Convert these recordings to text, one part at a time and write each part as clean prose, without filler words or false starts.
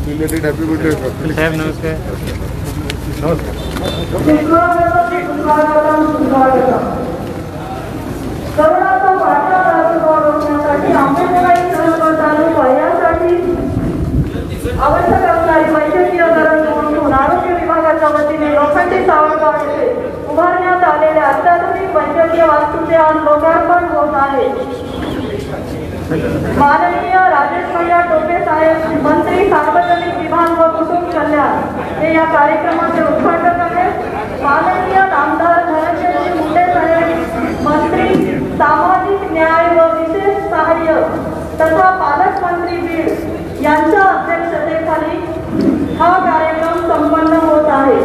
Belated happy birthday साहेब नमस्कार. करोनाचा वाढता प्रादुर्भाव रोखण्यासाठी आंबेजोगाई शहर तालुका यासाठी आवश्यक असणारी वैद्यकीय गरज म्हणून आरोग्य विभागाच्या वतीने लोखंडी सावरगाव येथे उभारण्यात आलेल्या अत्याधुनिक वैद्यकीय वास्तूचे आज लोकार्पण होत आहे. माननीय राजेश भैया टोपे साहेब मंत्री सार्वजनिक विभाग व कुटुंब कल्याण हे या कार्यक्रमाचे उद्घाटक आहेत. माननीय नामदार धनंजय मुंडे साहेब मंत्री सामाजिक न्याय व विशेष सहाय्य तथा पालकमंत्री बीड यांच्या अध्यक्षतेखाली हा कार्यक्रम संपन्न होत आहे.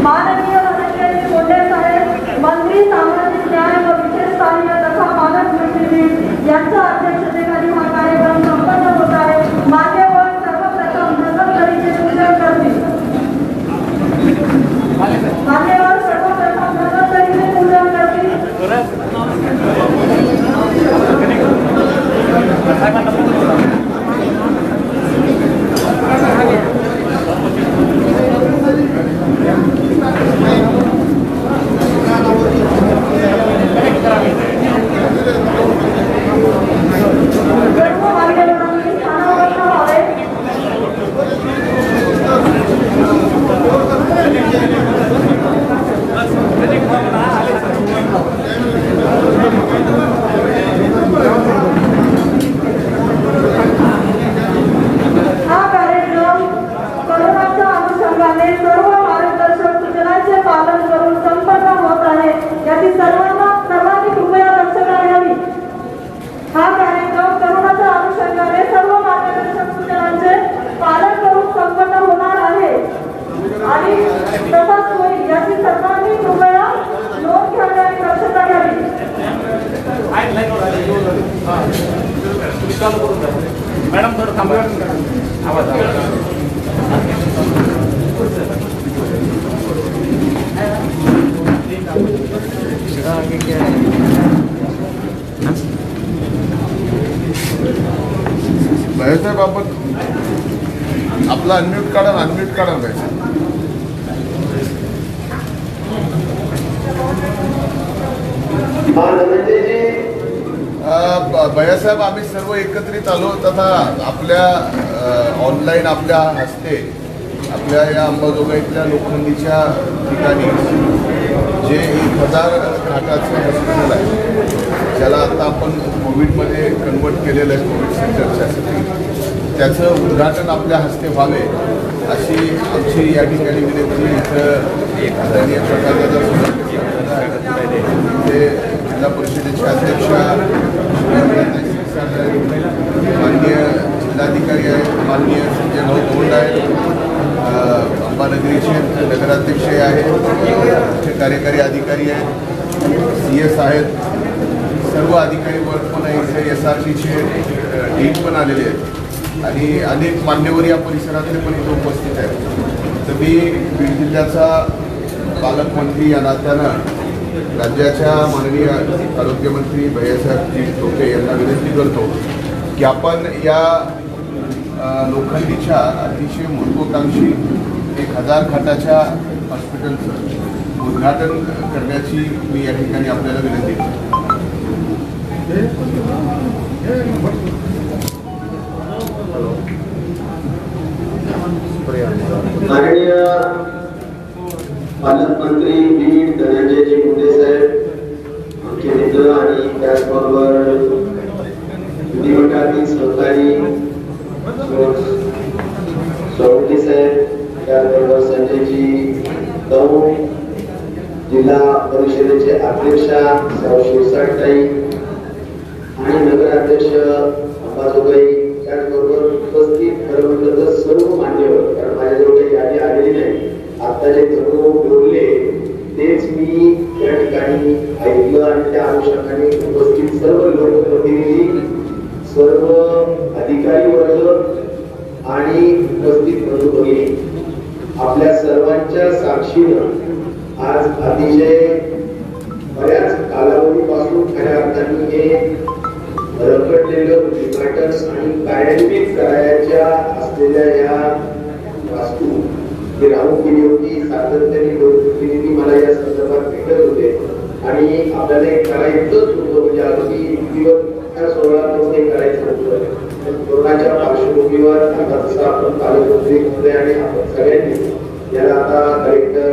माननीय धनंजय मुंडे साहेब मंत्री सामाजिक न्याय व विशेष सहाय्य तथा पालकमंत्री यांच्या अध्यक्षतेखाली हा कार्यक्रम संपन्न होत आहे. मान्यवर सर्वप्रथम धन्वंतरीचे पूजन करतील. मान्यवर सर्वप्रथम धन्वंतरीचे पूजन करतील. मॅडम थोडं थांबा. आवाज साहेब आपण आपला अनम्यूट काढा नाही. भैयासाहेब आम्ही सर्व एकत्रित आलो तथा आपल्या ऑनलाईन आपल्या हस्ते आपल्या या अंबाजोगाईतल्या लोखंडीच्या ठिकाणी जे 1000 खाटाचं हॉस्पिटल आहे ज्याला आता आपण कोविडमध्ये कन्वर्ट केलेलं आहे कोविड सेंटरच्यासाठी त्याचं उद्घाटन आपल्या हस्ते व्हावे अशी आमची या ठिकाणी विनंती. इथं आदरणीय प्रकाराचा ते जिल्हा परिषदेचे अध्यक्ष माननीय जिल्हाधिकारी आहेत, माननीय संजय भाऊ गोंड आहेत, अंबानगरीचे नगराध्यक्ष आहेत, मुख्य कार्यकारी अधिकारी आहेत, CS आहेत, सर्व अधिकारी वर्ग पण इथे SRTचे डीन पण आलेले आहेत आणि अनेक मान्यवर या परिसरातले पण इथे उपस्थित आहेत. तर मी बीड जिल्ह्याचा पालकमंत्री या नात्यानं राज्याच्या माननीय आरोग्यमंत्री भैयासाहेब टोपे यांना विनंती करतो की आपण या लोखंडीच्या अतिशय महत्त्वाकांक्षी 1000 खाटाच्या हॉस्पिटलचं उद्घाटन करण्याची मी या ठिकाणी आपल्याला विनंती करतो. माननीय पालकमंत्री बीड धनंजयजी मुंडे साहेब आमचे मित्र आणि त्याचबरोबर विधिमंडळातील सहकारी सोळंके साहेब, त्याचबरोबर संजयजी दौ, जिल्हा परिषदेचे अध्यक्षा सौ शिरसाटताई आणि नगराध्यक्ष अंबाजोगाई, त्याचबरोबर उपस्थित सर्व सर्व मान्यवर, कारण माझ्याजवळ काही यादी आलेली नाही. आता जे सर्व बोलले तेच मी या ठिकाणी ऐकलं आणि त्या अनुषंगाने उपस्थित सर्व लोकप्रतिनिधी, सर्व अधिकारी वर्ग आणि उपस्थित बंधू भगिनी, आपल्या सर्वांच्या साक्षीनं आज अतिशय बऱ्याच कालावधीपासून खऱ्या अर्थाने हे रखडलेलं उद्घाटन आणि कार्यान्वित करायच्या असलेल्या या वास्तू ही राहून गेली होती. सातत्याने प्रतिनिधी मला या संदर्भात भेटत होते आणि आपल्याला हे करायचंच होतं, म्हणजे अगदी दिवस 16 ते करायचं होतं. कोरोनाच्या पार्श्वभूमीवर आता जसं आपण पालकमंत्री महोदय आणि आपण सगळ्यांनी याला आता कलेक्टर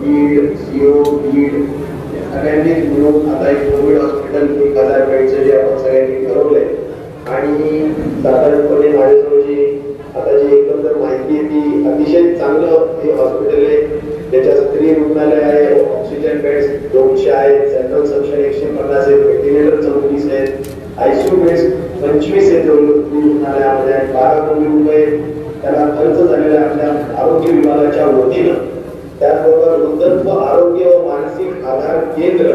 बीड, सीओ बीड सगळ्यांनी मिळून आता एक कोविड हॉस्पिटल 1000 बेडचं जे आपण सगळ्यांनी ठरवलंय आणि साधारणपणे माझ्याजवळ जी आता जी एकंदर माहिती आहे ती अतिशय चांगलं हे हॉस्पिटल आहे. त्याच्या स्त्री रुग्णालय आहे, ऑक्सिजन बेड्स 200 आहेत, सेंट्रल सक्शन 150 आहेत, व्हेंटिलेटर 34 आहेत, आयसीयू बेड्स 25 आहेत रुग्णालयामध्ये. 12 कोटी रुपये त्याला खर्च झालेला आपल्या आरोग्य विभागाच्या वतीनं. त्याचबरोबर वृद्धत्व आरोग्य व मानसिक आधार केंद्र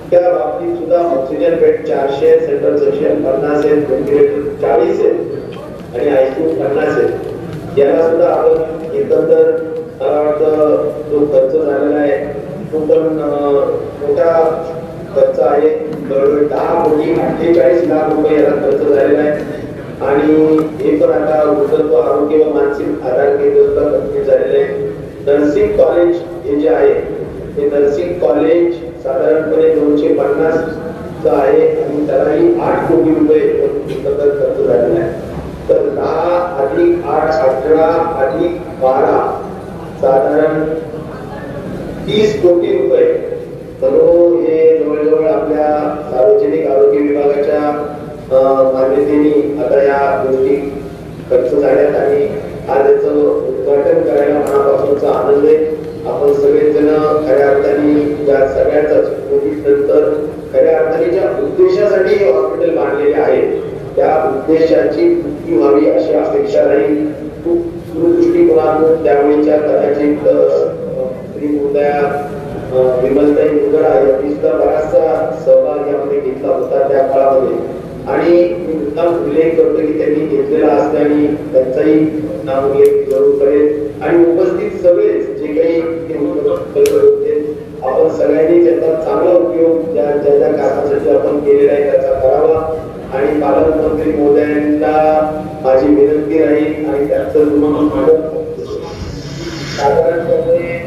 त्या बाबतीत सुद्धा ऑक्सिजन बेड 400, सेंट्रल सक्शन 50 आहेत, व्हेंटिलेटर 40 आहेत आणि आयसीयू 50 आहेत. याला सुद्धा आपण एकंदर मला वाटतं जो खर्च झालेला आहे तो पण मोठा खर्च आहे. जवळजवळ 10 कोटी 48 लाख रुपये याला खर्च झालेला आहे आणि हे पण आता वृद्धत्व आरोग्य व मानसिक आधार केंद्र सुद्धा कंप्लीट झालेले आहे. नर्सिंग कॉलेज हे जे आहे हे नर्सिंग कॉलेज साधारणपणे 250 चं आहे आणि त्यालाही 8 कोटी रुपये खर्च झालेला आहे. तर 10 अधिक 8 18 अधिक 12 साधारण 30 कोटी रुपये. तर हे जवळजवळ आपल्या सार्वजनिक आरोग्य विभागाच्या मान्यतेने आता या गोष्टी खर्च झाल्यात आणि आज याचं उद्घाटन करायला मनापासूनचा आनंद आहे. आपण सगळेजण खऱ्या अर्थाने या सगळ्यांचाच कोविड नंतर खऱ्या अर्थाने ज्या उद्देशासाठी हे हॉस्पिटल बांधलेले आहे त्या उद्देशाची पूर्ती व्हावी अशी अपेक्षा राहील. खूप दृष्टिकोनातून त्यावेळीच्या कदाचित श्री मुद्या विमलताई मुंदडा यांनी सुद्धा बराचसा सहभाग यामध्ये घेतला होता त्या काळामध्ये आणि मी मुद्दाम उल्लेख करतो की त्यांनी घेतलेला असल्याने त्यांचाही नाव उल्लेख जरूर करेल आणि उपस्थित सगळे जे काही होते आपण सगळ्यांनी त्याचा चांगला उपयोग ज्या ज्या कामासाठी आपण केलेला आहे त्याचा करावा आणि पालकमंत्री महोदयांना माझी विनंती राहील आणि त्याचं साधारणपणे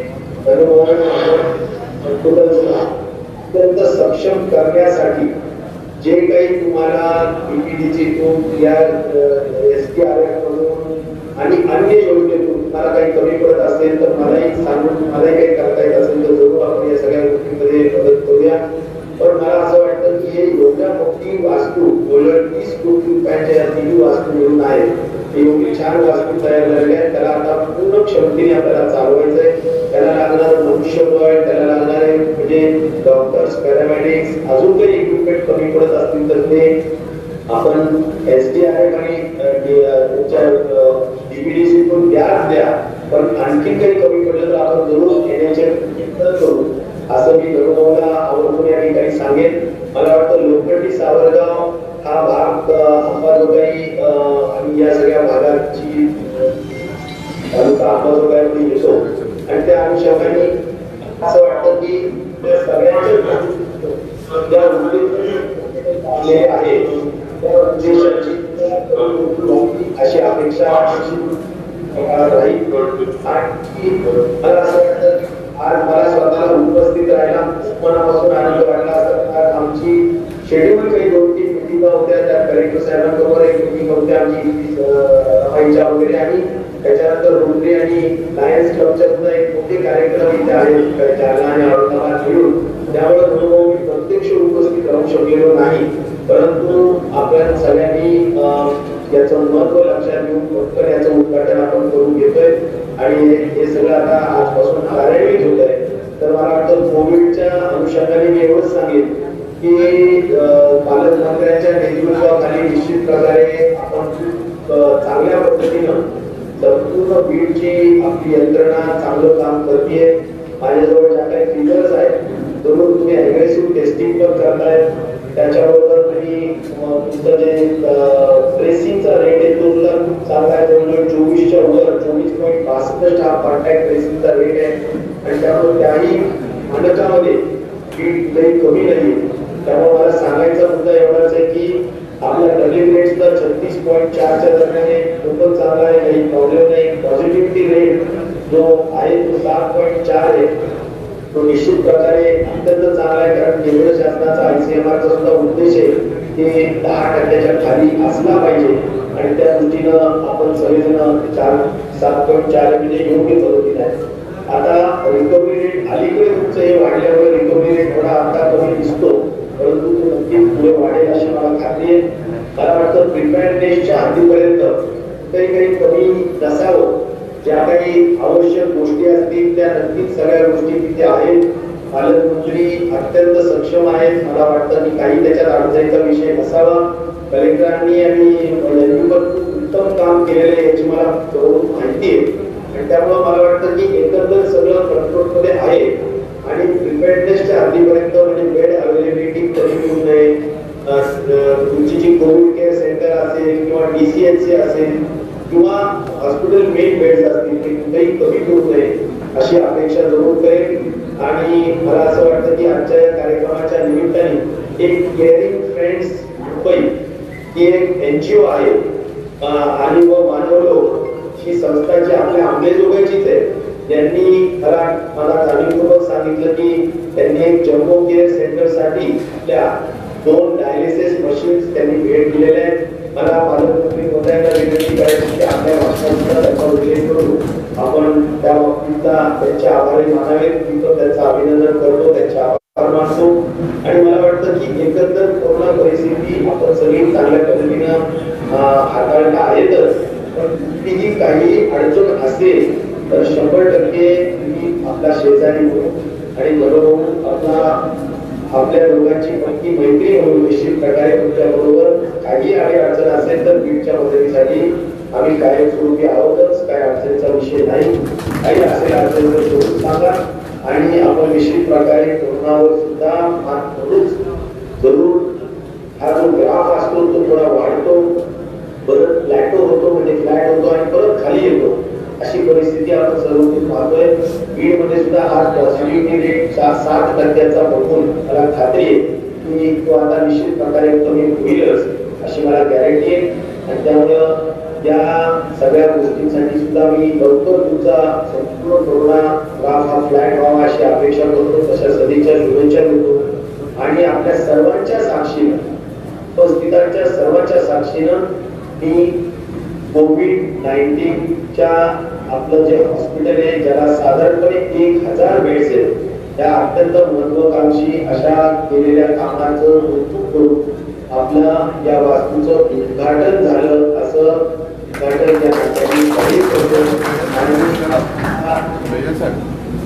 अत्यंत सक्षम करण्यासाठी जे काही तुम्हाला पीपीडीची या SDRF मधून आणि अन्य योजनेतून तुम्हाला काही कमी पडत असेल तर मलाही सांगून मलाही काही करता येत असेल तर जरूर आपण या सगळ्या गोष्टींमध्ये मदत करूया. पण मला असं वाटतं की हे एवढ्या मोठी वास्तू 30 कोटी रुपयाच्या या 3 वास्तू मिळून आहे. एवढी छान वास्तू तयार झालेली आहे. त्याला आता पूर्ण क्षमतेने आपल्याला चालवायचंय. त्याला लागणारं मनुष्यबळ, त्याला लागणारे म्हणजे डॉक्टर्स, पॅरामेडिक्स, अजून काही इक्विपमेंट कमी पडत असतील तर ते आपण SDRF आणि तुमच्या DPDCतून द्या. पण आणखी काही कमी पडलं तर आपण जरूर येण्याचे प्रयत्न करू असं मी गरुडला आवर्जून या ठिकाणी सांगेन. मला वाटतं लोखंडी सावरगाव हा भाग अंबाजोगाई आणि या सगळ्या भागाची तालुका अंबाजोगाईमध्ये येतो आणि त्या अनुषंगाने असं वाटतं की त्या सगळ्यांच्या ज्या उद्देश आहे त्या उद्देशाची अशी अपेक्षा राहील. आणि मला असं वाटतं आज मला स्वतःला उपस्थित राहायला मनापासून आनंद वाटला. असं आमची शेड्यूल काही 2-3 मिटिंग होत्या त्या कलेक्टर साहेबांबरोबर एक मिटिंग होत्या आमची रमाईच्या वगैरे आणि त्याच्यानंतर रोटरी आणि लायन्स क्लबच्या सुद्धा एक मोठे कार्यक्रम इथे आहेत जालना आणि औरंगाबाद मिळून. त्यामुळे मी प्रत्यक्ष उपस्थित राहू शकलेलो नाही परंतु आपण सगळ्यांनी याचं महत्व लक्षात घेऊन पटकन याचं उद्घाटन आपण करून घेतोय आणि हे सगळं आता आजपासून कार्यान्वित होत आहे. तर मला वाटतं कोविडच्या अनुषंगाने मी एवढंच सांगेन की पालकमंत्र्यांच्या नेतृत्वाखाली निश्चित प्रकारे आपण चांगल्या पद्धतीनं संपूर्ण बीडची आपली यंत्रणा चांगलं काम करते. माझ्याजवळ ज्या काही फिगर्स आहेत जरूर तुम्ही अग्रेसिव्ह टेस्टिंग पण करताय. त्याच्याबरोबर तुम्ही तुमचं जे ट्रेसिंगचा रेट आहे तो 23.62 हा कॉन्टॅक्ट ट्रेसिंगचा रेट आहे आणि त्यामुळे त्याही मानकामध्ये हीट लई कमी नाही. त्यामुळे मला सांगायचा मुद्दा एवढाच आहे की आपला डब्ल्यू रेट तर 36.4 च्या दरम्यान आहे, तो पण चांगला आहे, काही प्रॉब्लेम नाही. पॉझिटिव्हिटी रेट जो आहे तो 7.4 आहे, तो निश्चित प्रकारे अत्यंत चांगला आहे. कारण केंद्र शासनाचा ICMR चा सुद्धा उद्देश आहे की 10% खाली असला पाहिजे आणि त्या दृष्टीनं आपण सगळेजण 7.4 म्हणजे योग्य पद्धतीने आहे. आता रिकव्हरी रेट अलीकडे तुमचं हे वाढल्यामुळे रिकव्हरी रेट थोडा आता कमी दिसतो, परंतु तो नक्कीच पुढे वाढेल अशी मला खात्री आहे. मला वाटतं प्रिपेअरनेसच्या हद्दीपर्यंत काही कमी नसावं. ज्या काही आवश्यक गोष्टी असतील त्या नक्कीच सगळ्या गोष्टी तिथे आहेत. पालकमंत्री अत्यंत सक्षम आहेत. मला वाटतं की काही त्याच्यात अडचणीचा विषय नसावा. कलेक्टरांनी आणि उत्तम काम केलेलं आहे याची मला माहिती आहे आणि त्यामुळे मला वाटतं की एकंदर सगळं कंट्रोलमध्ये आहे आणि प्रिपेअरनेसच्या हद्दीपर्यंत म्हणजे बेड अवेलेबिलिटी कमी होऊ नये. तुमची जी कोविड केअर सेंटर असेल किंवा DCHC असेल किंवा हॉस्पिटल मेन बेड्स असतील ते कुठेही कमी होऊ नये अशी अपेक्षा जरूर करेल. आणि मला असं वाटतं की आजच्या या कार्यक्रमाच्या निमित्ताने एक केअरिंग फ्रेंड्स मुंबई ही एक NGO आहे आणि व मानवलोक ही संस्था जी आपल्या अंमलबजावणीचीच आहे. त्यांनी मला जाणीवपूर्वक सांगितलं की त्यांनी एक जम्बो केअर सेंटर साठी आपल्या 2 डायलिसिस मशीन्स त्यांनी भेट दिलेल्या आहेत. मला पालकमंत्री महोदयांना विनंती करायची की आपल्या भाषणात त्याचा उल्लेख करू आपण त्या बाबतीतला त्यांचे आभारी मानावेत. मी तो त्यांचं अभिनंदन करतो, त्यांचे आभार मानतो आणि मला वाटतं की एकंदर कोरोना परिस्थिती आपण सगळी चांगल्या पद्धतीनं हाताळता आहेतच, पण कुठलीही काही अडचण असेल तर 100% तुम्ही आपला शेजारी म्हणून आणि बरोबर आपल्या दोघांची पक्की मैत्री म्हणून निश्चित प्रकारे तुमच्या बरोबर काही अडचण असेल तर बीडच्या मदतीसाठी आम्ही कायमस्वरूपी आहोतच. काही अडचणीचा विषय नाही. काही असेल अडचण तर सोडून सांगा आणि आपण निश्चित प्रकारे कोरोनावर सुद्धा मात करूच. जरूर हा जो ग्राफ असतो तो थोडा वाढतो, परत प्लॅटो होतो म्हणजे फ्लॅट होतो आणि परत खाली येतो, अशी परिस्थिती आपण सर्वत्र पाहतोय. बीडमध्ये सुद्धा हा पॉझिटिव्हिटी रेट 7% बघून मला खात्री आहे की तो आता निश्चित प्रकारे कमी होईलच अशी मला गॅरंटी आहे. आणि त्यामुळं या सगळ्या गोष्टींसाठी सुद्धा मी लवकर तुमचा संपूर्ण कोरोना ग्राफ हा फ्लॅट व्हावा अशी अपेक्षा करतो. तशा सदिच्छा शुभेच्छा देतो आणि आपल्या सर्वांच्या साक्षीनं, उपस्थितांच्या सर्वांच्या साक्षीनं मी कोविड-19च्या आपलं जे हॉस्पिटल आहे ज्याला साधारणपणे 1000 बेड्स आहेत, त्या अत्यंत महत्वाकांक्षी अशा केलेल्या कामाचं कौतुक करून आपल्या या वास्तूचं उद्घाटन झालं असं उद्घाटन करण्यासाठी काही करतो.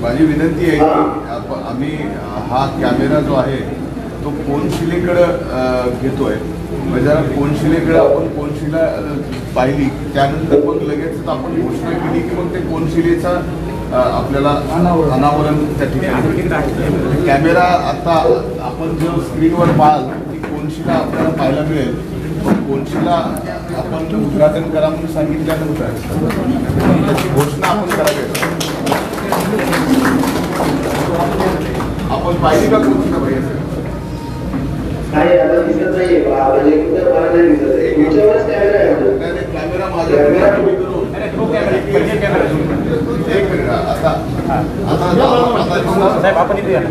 माझी विनंती आहे की आम्ही हा कॅमेरा जो आहे तो कोनशिलेकडं घेतोय. म्हणजे कोनशिलेकडे आपण कोनशिला पाहिली त्यानंतर मग लगेच आपण घोषणा केली की मग ते कोनशिलेचा आपल्याला अनावरण त्या ठिकाणी कॅमेरा आता आपण जो स्क्रीनवर पाहाल ती कोनशिला आपल्याला पाहायला मिळेल. कोनशिला आपण उद्घाटन करा म्हणून सांगितल्यानंतर त्याची घोषणा आपण करावी. आपण पाहिली का कोनशिला पाहिजे नाही आता दिसत नाहीये म्हणजे कुठं मला नाही दिसत आहे. याच्यावरच कॅमेरा आहे. कॅमेरा माझ्या तो कॅमेरा एक मिनिट आता साहेब आपण इथे या.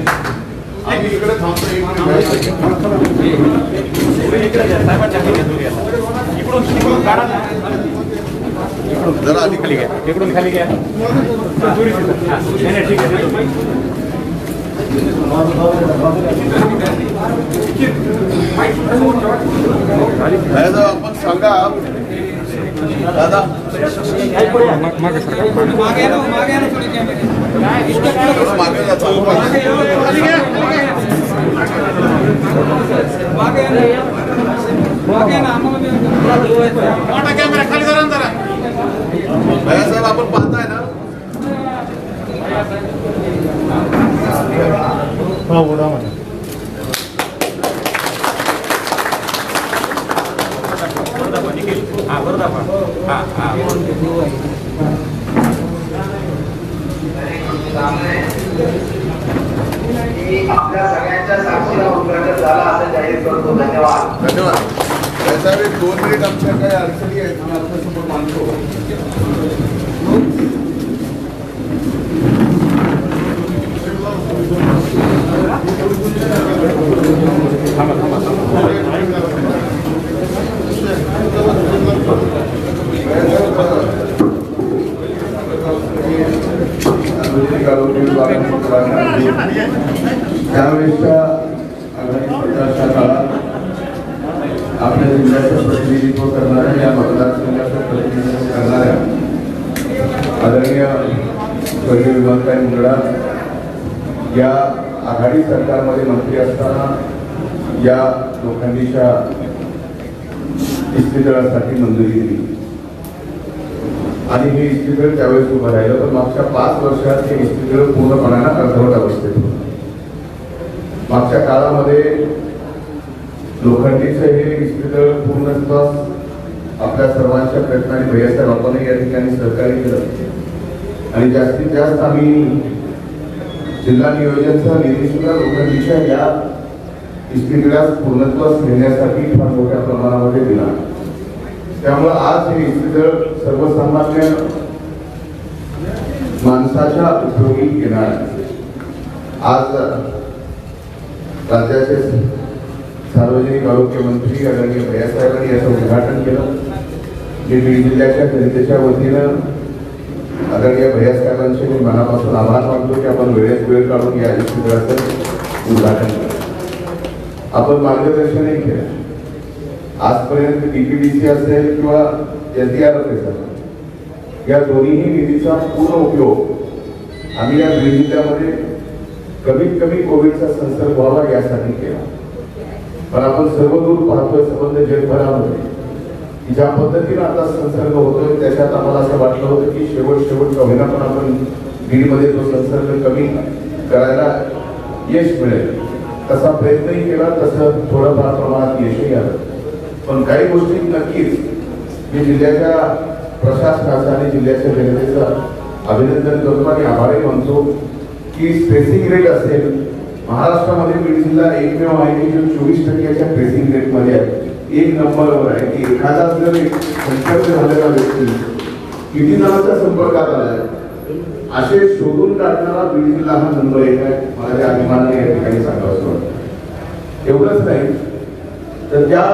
आम्ही इकडे थांबतो. एक इकडून काढा ना. जरा आधी खाली घ्या. इकडून खाली घ्या. नाही ठीक आहे. आपण सांगा दादा मागे कॅमेरा खाली जरा जरा साहेब आपण पाहताय ना. हा बरोबर. हा सामने की आपल्या सगळ्यांच्या साक्षीला उद्घाटन झाला असं जाहीर करतो. धन्यवाद. धन्यवाद. त्याच्यावर 2 मिनिट आमच्या काही अडचणी आहेत मी आपल्यासमोर मांडतो. त्यावेळेसच्या आघाडी सरकारच्या काळात आपल्या जिल्ह्याचं प्रतिनिधित्व करणाऱ्या या मतदारसंघाचं प्रतिनिधित्व करणाऱ्या आदरणीय स्वर्गीय विभागताई मुंदडा या आघाडी सरकारमध्ये मंत्री असताना या लोखंडीच्या इस्पितळासाठी मंजुरी दिली आणि हे इस्पितळ त्यावेळेस उभं राहिलं. पण मागच्या 5 वर्षात हे इस्पितळ पूर्णपणाने अर्धवट अवस्थेत होतं. मागच्या काळामध्ये लोखंडीचं हे इस्पितळ पूर्णत्वास आपल्या सर्वांच्या प्रयत्नाने भैयासाहेब आपण या ठिकाणी सहकार्य केलं आणि जास्तीत जास्त आम्ही जिल्हा नियोजनचा निधी सुद्धा लोखंडीच्या या इस्पितळास पूर्णत्वास नेण्यासाठी फार मोठ्या प्रमाणामध्ये दिला. त्यामुळे आज हे इस्पितळ सर्वसामान्य माणसाच्या उपयोगी येणार. आज राज्याचे सार्वजनिक आरोग्य मंत्री आदरणीय भैयासाहेबांनी याचं उद्घाटन केलं. मी बीड जिल्ह्याच्या जनतेच्या वतीनं आदरणीय भैयासाहेबांचे मी मनापासून आभार मानतो की आपण वेळेत वेळ काढून या इस्पितळाचं उद्घाटन केलं. आपण मार्गदर्शनही केलं. आजपर्यंत DPDC असेल किंवा SDRF असेल या दोन्हीही निधीचा पूर्ण उपयोग आम्ही या बीड जिल्ह्यामध्ये कमीत कमी कोविडचा संसर्ग व्हावा यासाठी केला. पण आपण सर्व दूर पाहतोय संबंध जगभरामध्ये की ज्या पद्धतीनं आता संसर्ग होतोय त्याच्यात आम्हाला असं वाटलं होतं की शेवटचा होईना पण आपण बीडमध्ये तो संसर्ग कमी करायला यश मिळेल. तसा प्रयत्नही केला. तसं थोडंफार प्रमाणात यशही आलं. पण काही गोष्टी नक्कीच मी जिल्ह्याच्या प्रशासनाचं आणि जिल्ह्याच्या जनतेचं अभिनंदन करतो आणि आभारही मानतो की स्ट्रेसिंग रेट असेल महाराष्ट्रामध्ये बीड जिल्हा एकमेव आहे की जो 24% ट्रेसिंग रेटमध्ये आहे. 1 नंबरवर आहे की एखादा जर संपर्क झालेला व्यक्ती किती जणांच्या संपर्कात आला असे शोधून काढणारा बीड जिल्हा हा नंबर 1 आहे. मला त्या अभिमानाने या ठिकाणी सांगावं वाटतं. एवढंच नाही तर त्या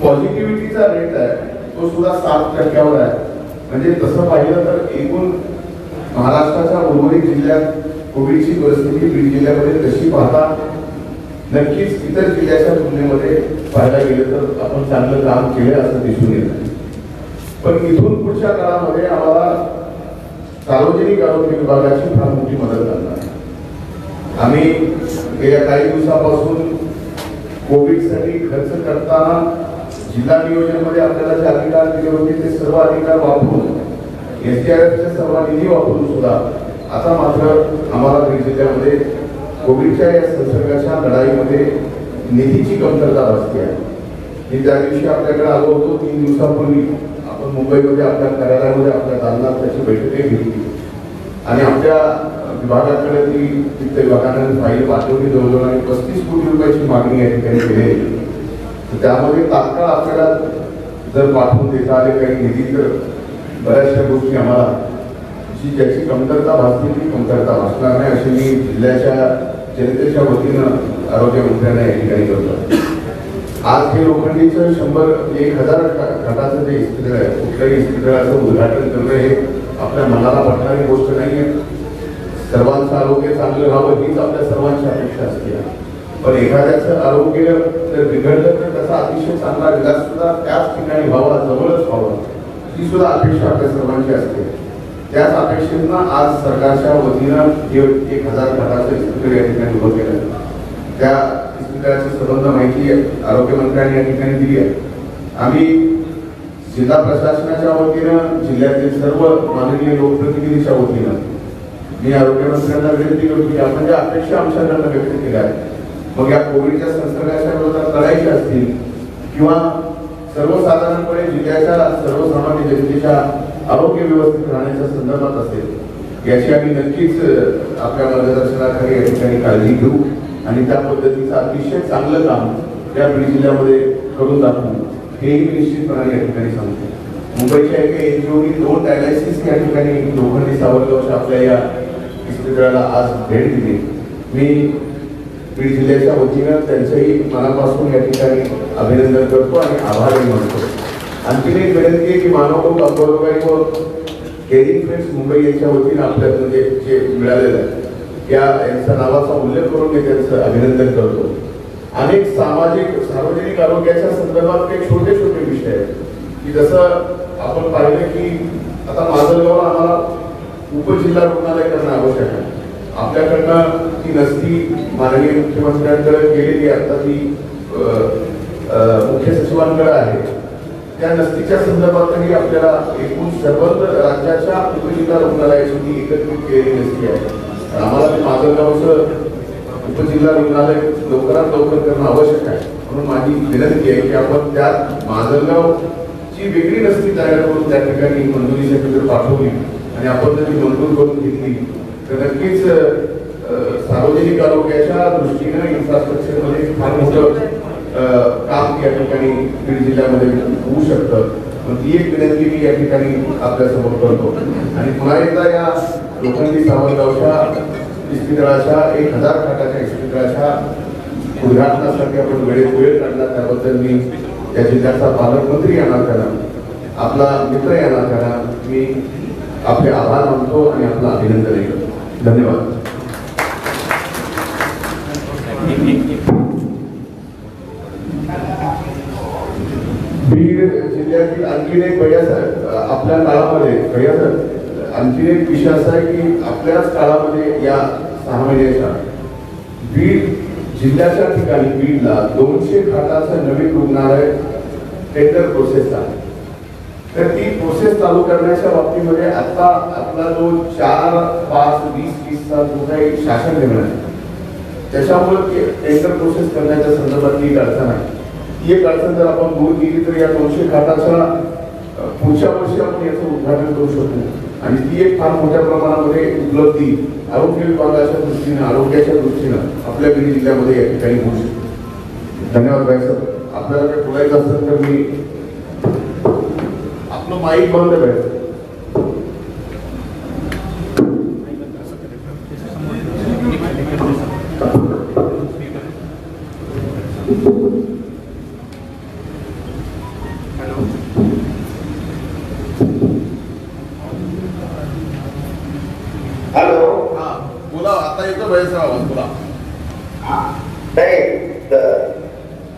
पॉझिटिव्हिटीचा रेट आहे तो सुद्धा 7% आहे. म्हणजे तसं पाहिलं तर एकूण महाराष्ट्राच्या उर्वरित जिल्ह्यात कोविडची परिस्थिती बीड जिल्ह्यामध्ये तशी पाहता नक्कीच इतर जिल्ह्याच्या तुलनेमध्ये पाहायला गेलं तर आपण चांगलं काम केलं असं दिसून येतं. पण इथून पुढच्या काळामध्ये आम्हाला सार्वजनिक आरोग्य विभागाची फार मोठी मदत करणार आहे. आम्ही गेल्या काही दिवसापासून कोविडसाठी खर्च करताना जिल्हा नियोजनमध्ये आपल्याला जे अधिकार दिले होते ते सर्व अधिकार वापरून SDRFचे सर्व निधी वापरून सुद्धा आता मात्र आम्हाला बीड जिल्ह्यामध्ये कोविडच्या या संसर्गाच्या लढाईमध्ये निधीची कमतरता भासते आहे. मी त्या दिवशी आपल्याकडे आलो होतो 3 दिवसापूर्वी आपण मुंबईमध्ये आपल्या कार्यालयामध्ये आपल्या दालनात त्याची बैठकही घेतली आणि आपल्या विभागाकडे ती वित्त विभागाने फाईल पाठवली. जवळजवळ 35 कोटी रुपयाची मागणी या ठिकाणी केली. त्यामध्ये तात्काळ आपल्याला जर पाठवून देता आले काही निधी तर बऱ्याचशा गोष्टी आम्हाला ज्याची कमतरता भासते ती कमतरता भासणार नाही अशी मी जिल्ह्याच्या जनतेच्या वतीनं आरोग्य मंत्र्यांना या ठिकाणी करतो. आज हे लोखंडीचं 100-1000 खाटाचं जे इस्पितळ आहे कुठल्याही इस्पितळाचं उद्घाटन करणं हे आपल्या मनाला पटणारी गोष्ट नाही आहे. सर्वांचं आरोग्य चांगलं व्हावं हीच आपल्या सर्वांची अपेक्षा असते. पण एखाद्याचं आरोग्य जर बिघडलं तर त्याचा अतिशय चांगला विकास सुद्धा त्याच ठिकाणी व्हावा जवळच व्हावा ही सुद्धा अपेक्षा आपल्या सर्वांची असते. त्याच अपेक्षेतनं आज सरकारच्या वतीनं 1000 खाटाचं इस्पितळ या ठिकाणी उभं केलं. त्या इस्पितळाची संबंध माहिती आरोग्यमंत्र्यांनी या ठिकाणी दिली आहे. आम्ही जिल्हा प्रशासनाच्या वतीनं जिल्ह्यातील सर्व माननीय लोकप्रतिनिधीच्या वतीनं मी आरोग्यमंत्र्यांना विनंती करतो की आपण ज्या अपेक्षा आमच्याकडनं व्यक्त केल्या आहेत मग या कोविडच्या संसर्गाच्या विरोधात लढाईच्या असतील किंवा सर्वसाधारणपणे जिल्ह्याच्या सर्वसामान्य जनतेच्या आरोग्य व्यवस्थित राहण्याच्या संदर्भात असेल याची आम्ही नक्कीच आपल्या मार्गदर्शनाखाली या ठिकाणी काळजी घेऊ आणि त्या पद्धतीचं अतिशय चांगलं काम या बीड जिल्ह्यामध्ये करून दाखवू हेही निश्चितपणे या ठिकाणी सांगतो. मुंबईच्या एका एनजीओनी 2 डायलायसिस या ठिकाणी लोखंडी सावरगावच्या आपल्या या इस्पितळाला आज भेट दिली. मी बीड जिल्ह्याच्या वतीनं त्यांचंही मनापासून या ठिकाणी अभिनंदन करतो आणि आभारही मानतो. आणखीन एक विनंती आहे की मानवभूत अंबाजोगाई व केरिंग फ्रेंड्स मुंबई यांच्या वतीनं आपल्या म्हणजे जे मिळालेलं आहे यांच्या नावाचा उल्लेख करून मी त्यांचं अभिनंदन करतो. अनेक सार्वजनिक आरोग्याच्या संदर्भात काही छोटे छोटे विषय आहेत की जसं आपण पाहिलं की आता माजलगावला आम्हाला उपजिल्हा रुग्णालय करणं आवश्यक आहे. आपल्याकडनं ती नसती माननीय मुख्यमंत्र्यांकडे गेलेली आता ती मुख्य सचिवांकडे आहे. त्या नसतीच्या संदर्भातही आपल्याला एकूण सर्व राज्याच्या उपजिल्हा रुग्णालयाची ती एकत्रित केलेली नसती आहे. आम्हाला ते माजलगावचं उपजिल्हा रुग्णालय लवकरात लवकर करणं आवश्यक आहे. म्हणून माझी विनंती आहे की आपण त्या माजलगावची वेगळी नसती तयार करून त्या ठिकाणी मंजुरीसाठी पाठवली आणि आपण जर ती मंजूर करून घेतली तर नक्कीच सार्वजनिक आरोग्याच्या दृष्टीनं इन्फ्रास्ट्रक्चरमध्ये फार मोठं काम या ठिकाणी बीड जिल्ह्यामध्ये होऊ शकतं. पण ती एक विनंती मी या ठिकाणी आपल्यासमोर करतो. आणि पुन्हा एकदा या लोखंडी सावरगावच्या इस्पितळाच्या 1000 खाटाच्या इस्पितळाच्या उद्घाटनासाठी आपण वेळ काढला त्याबद्दल मी त्या जिल्ह्याचा पालकमंत्री येणार करा आपला मित्र येणार करा मी आपले आभार मानतो आणि आपलं अभिनंदनही करतो. धन्यवाद. बीड जिल्ह्यातील आणखीन एक आपल्या काळामध्ये आणखीन एक विषय असा आहे की आपल्याच काळामध्ये या 6 महिन्याच्या बीड जिल्ह्याच्या ठिकाणी बीडला 200 खाटाचं नवीन रुग्णालय टेंडर प्रोसेस आहे. तर ती प्रोसेस चालू करण्याच्या बाबतीमध्ये आता आपला जो 4, 5, 20 जो काही शासन निर्णय आहे त्याच्यामुळे टेंडर प्रोसेस करण्याच्या संदर्भात एक अडचण आहे. ही एक अडचण जर आपण दूर केली तर या 200 खाटाच्या पुढच्या वर्षी आपण याचं उद्घाटन करू शकतो आणि ती एक फार मोठ्या प्रमाणामध्ये उपलब्धी आरोग्य विभागाच्या दृष्टीनं आरोग्याच्या दृष्टीनं आपल्या बीड जिल्ह्यामध्ये या ठिकाणी होऊ शकतो. धन्यवाद भाई सर. आपल्याला काही बोलायचं असेल तर मी आपलं माईक बंद करायचं. हॅलो. बोला. आता येतो भाई सर आवाज. बोला.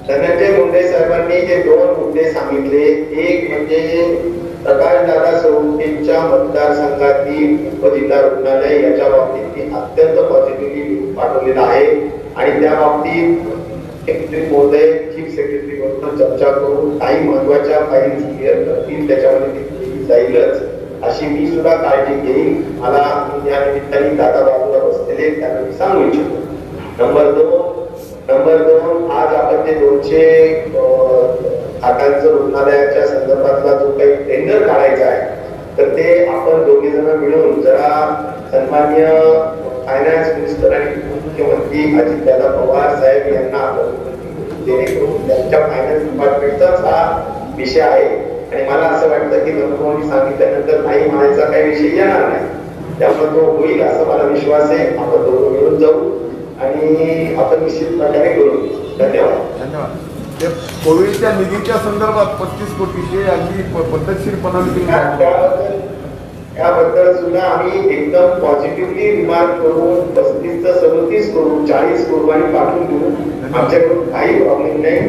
धनंजय मुंडे साहेबांनी जे 2 मुद्दे सांगितले एक म्हणजे प्रकाशदादा सोळंकेंच्या मतदारसंघातील उपजिल्हा रुग्णालय याच्या बाबतीत अत्यंत पॉझिटिव्हली पाठवलेलं आहे आणि त्या बाबतीत महोदय चीफ सेक्रेटरी बरोबर चर्चा करून काही महत्वाच्या फाईल्स क्लिअर करतील त्याच्यामध्ये जाईलच अशी मी सुद्धा काळजी घेईन. मला या निमित्ताने दादा बाजूला बसलेले त्यांना मी सांगू इच्छितो. नंबर 2 आज आपण जे 200 खाटांचं रुग्णालयाच्या संदर्भातला जो काही टेंडर काढायचा आहे तर ते आपण दोघे जण मिळून जरा सन्मान्य फायनान्स मिनिस्टर आणि मुख्यमंत्री अजितदादा पवार साहेब यांना जेणेकरून त्यांच्या फायनान्स डिपार्टमेंटचाच हा विषय आहे आणि मला असं वाटतं की नंतर सांगितल्यानंतर नाही म्हणायचा काही विषय येणार नाही. त्यामुळे तो होईल असा मला विश्वास आहे. आपण दोघं मिळून जाऊ आणि आपण निश्चित प्रकारे करू. धन्यवाद. ते कोविडच्या निधीच्या संदर्भात 35 कोटीचे अगदी पद्धतशीरपणा त्याबद्दल सुद्धा आम्ही एकदम पॉझिटिव्हली रिमार्क करून 35 चं 37 करू 40 करू आणि पाठवून देऊ. आमच्याकडून काही प्रॉब्लेम नाही.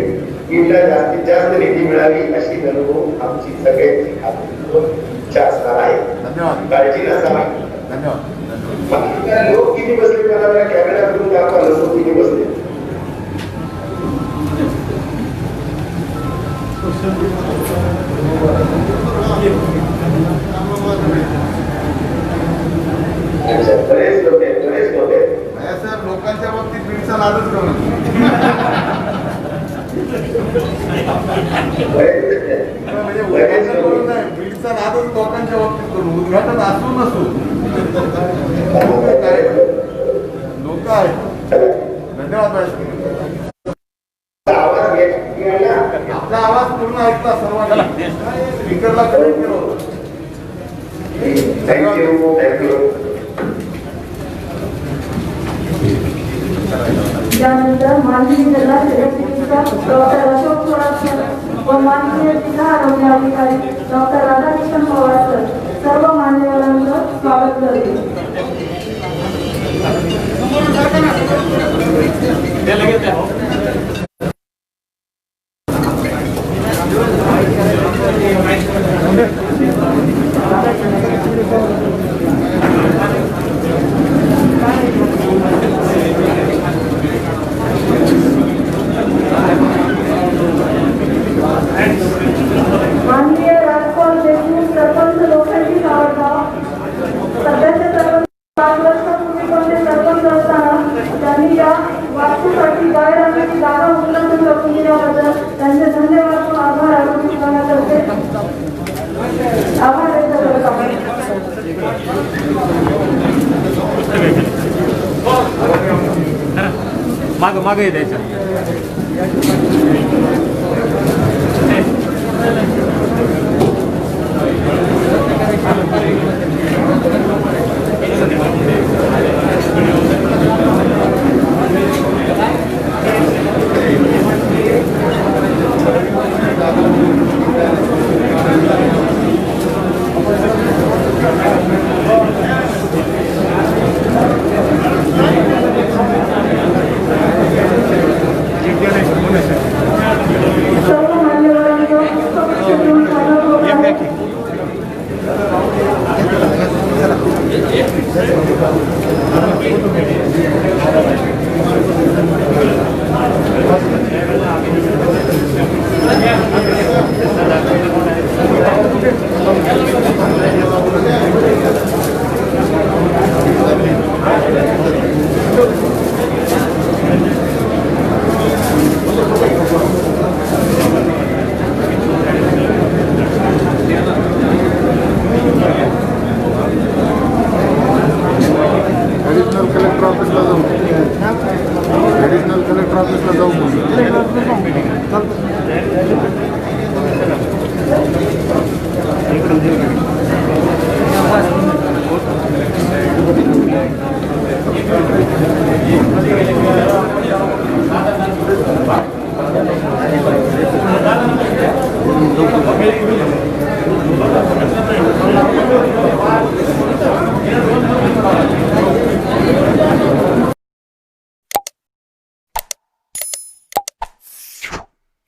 बीडला जास्तीत जास्त निधी मिळावी अशी अनुभव आमची सगळ्यांची इच्छा असणार आहे. धन्यवाद. काळजी नसावी. धन्यवाद. लोक किती बसले मला कॅमेरा करून दाखवा. लोक किती बसले बरेच लोक आहेत. सर लोकांच्या बाबतीत बीडचा नादच करू म्हणजे बीडचा नादच लोकांच्या बाबतीत करू उद्घाटन असू नसू लोक आहेत. धन्यवाद मॅडम. आपला आवाज पूर्ण ऐकला सर्वांनी. स्पीकरला कनेक्ट केलं होतं. त्यानंतर माननीय जिल्हा चिकित्सक डॉक्टर अशोक थोरात व माननीय जिल्हा आरोग्य अधिकारी डॉक्टर राधाकृष्ण पवार सर सर्व मान्यवरांचं स्वागत करते. माननीय राजपाल देशमुख सरपंच लोखंडी गावगाव सध्याचे सरपंच 5 वर्षापूर्वी कोणते सरपंच असताना त्यांनी या वास्तूसाठी जाहिरातीची जागा उपलब्ध करून दिल्याबद्दल त्यांचे धन्यवाद व आभार अर्पित करण्यातर्फे आभार व्यक्त करत माग माग द्यायचं. सर्व मान्यवरांचं पुष्पगुच्छ देऊन स्वागत होत आहे. ॲडिशनल कलेक्टर ऑफिसला जाऊ. ॲडिशनल कलेक्टर ऑफिसला जाऊ म्हणून.